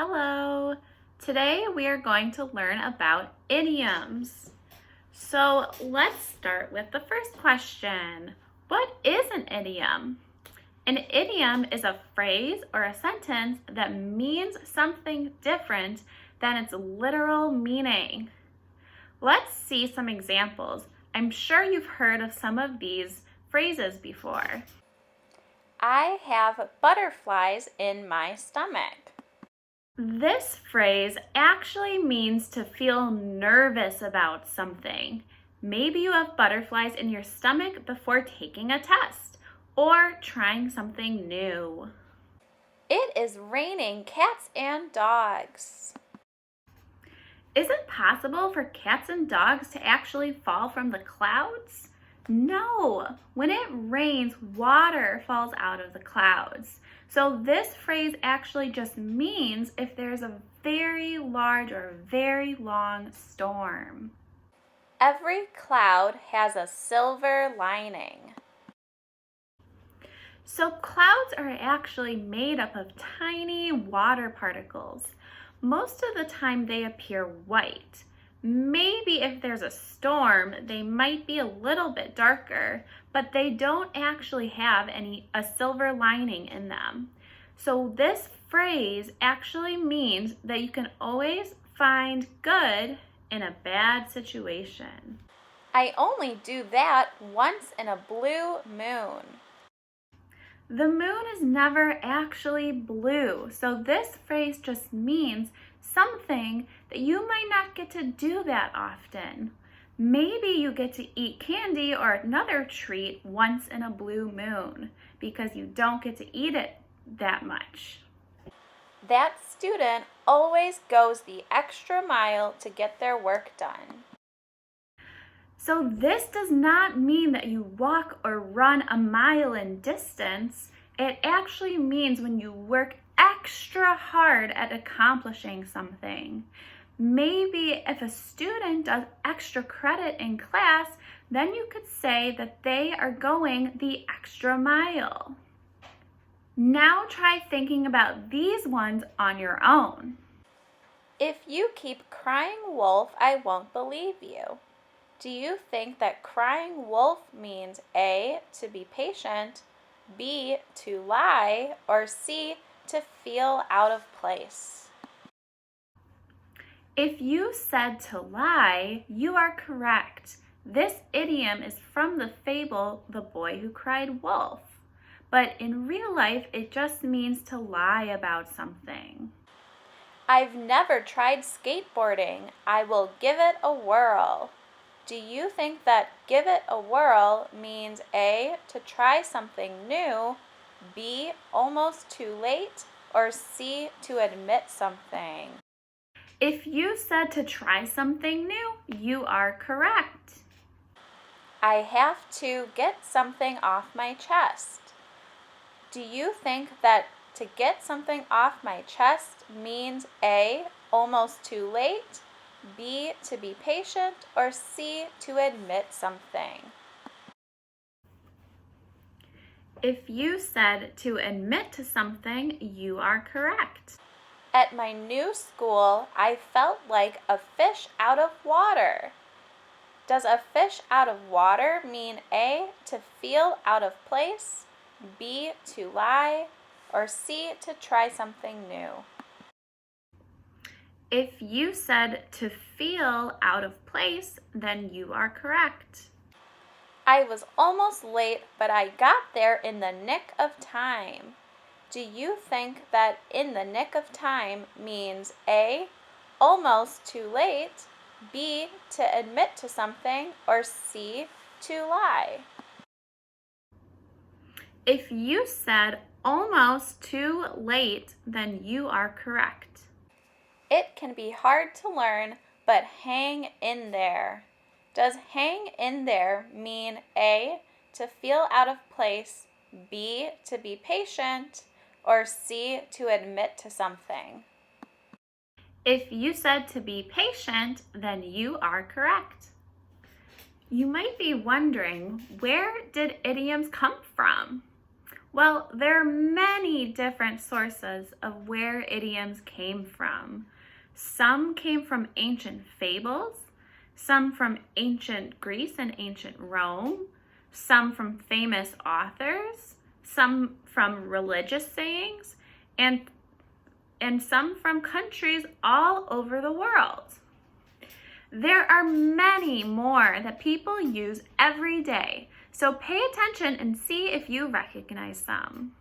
Hello! Today we are going to learn about idioms. So let's start with the first question. What is an idiom? An idiom is a phrase or a sentence that means something different than its literal meaning. Let's see some examples. I'm sure you've heard of some of these phrases before. I have butterflies in my stomach. This phrase actually means to feel nervous about something. Maybe you have butterflies in your stomach before taking a test or trying something new. It is raining cats and dogs. Is it possible for cats and dogs to actually fall from the clouds? No. When it rains, water falls out of the clouds. So this phrase actually just means if there's a very large or very long storm. Every cloud has a silver lining. So clouds are actually made up of tiny water particles. Most of the time they appear white. Maybe if there's a storm, they might be a little bit darker, but they don't actually have a silver lining in them. So this phrase actually means that you can always find good in a bad situation. I only do that once in a blue moon. The moon is never actually blue, so this phrase just means something that you might not get to do that often. Maybe you get to eat candy or another treat once in a blue moon because you don't get to eat it that much. That student always goes the extra mile to get their work done. So this does not mean that you walk or run a mile in distance. It actually means when you work extra hard at accomplishing something. Maybe if a student does extra credit in class, then you could say that they are going the extra mile. Now try thinking about these ones on your own. If you keep crying wolf, I won't believe you. Do you think that crying wolf means A, to be patient, B, to lie, or C, to feel out of place? If you said to lie, you are correct. This idiom is from the fable The Boy Who Cried Wolf. But in real life, it just means to lie about something. I've never tried skateboarding. I will give it a whirl. Do you think that give it a whirl means A, to try something new, B, almost too late, or C, to admit something? If you said to try something new, you are correct. I have to get something off my chest. Do you think that to get something off my chest means A, almost too late, B, to be patient, or C, to admit something? If you said to admit to something, you are correct. At my new school, I felt like a fish out of water. Does a fish out of water mean A, to feel out of place, B, to lie, or C, to try something new? If you said to feel out of place, then you are correct. I was almost late, but I got there in the nick of time. Do you think that in the nick of time means A, almost too late, B, to admit to something, or C, to lie? If you said almost too late, then you are correct. It can be hard to learn, but hang in there. Does hang in there mean A, to feel out of place, B, to be patient, or C, to admit to something? If you said to be patient, then you are correct. You might be wondering, where did idioms come from? Well, there are many different sources of where idioms came from. Some came from ancient fables, some from ancient Greece and ancient Rome, some from famous authors, some from religious sayings, and some from countries all over the world. There are many more that people use every day, so pay attention and see if you recognize them.